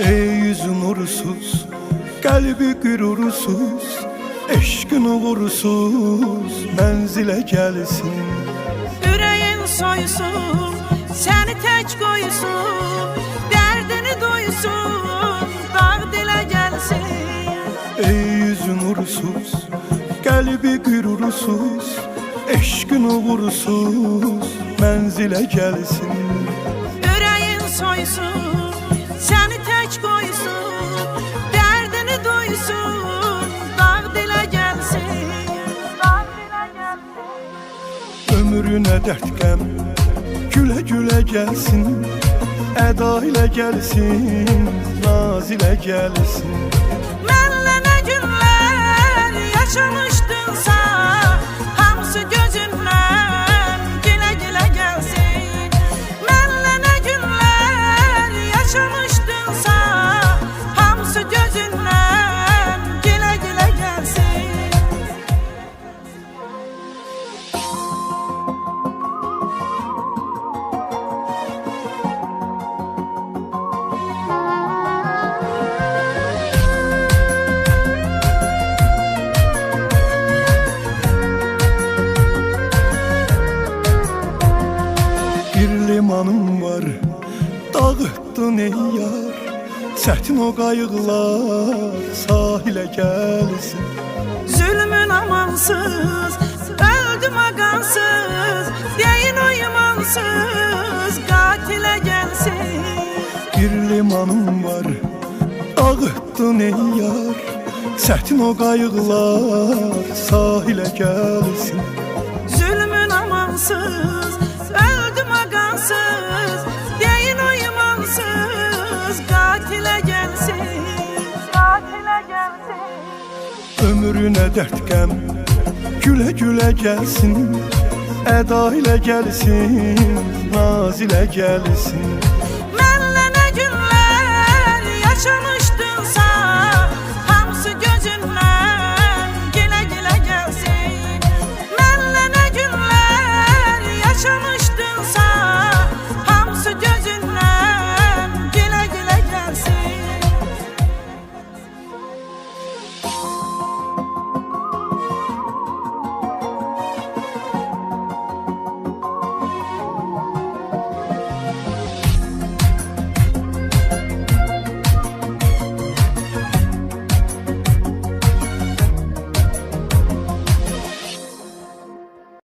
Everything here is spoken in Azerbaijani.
Ey yüzü nursuz, kalbi gurursuz, eşkin uğursuz menzile gelsin. Yüreğin soysun, seni tek koysun, derdini duysun, dağ dile gelsin. Ey yüzü nursuz, kalbi gurursuz, eşkin uğursuz menzile gelsin. Yüreğin soysun, seni tek koysun, derdini duysun, dağ dile gelsin. Dağ dile gelsin. Ömrüne dert gəm, güle güle gelsin, eda ile gelsin, naz ile gelsin. Mənlə nə günlər yaşamışdınsa, hamısı gözümdən gilə-gilə gəlsin. Mənlə nə günlər yaşamışdınsa, hamısı gözümdən gilə-gilə gəlsin. Bir limanım var, dağıttın ey yar, çətin o qayıqlar sahilə gəlsin. Zülmün amansız, öldüm agansız, deyin o imansız, qatilə gəlsin. Bir limanım var, dağıttın ey yar, çətin o qayıqlar sahilə gəlsin. Zülmün amansız, öldüm agansız, deyin o imansız, qatilə gəlsin. Qatilə gəlsin. Ömrüne dert gəm, güle güle gelsin, eda ile gelsin, naz ile gelsin. Mənlə nə günlər yaşamışdınsa,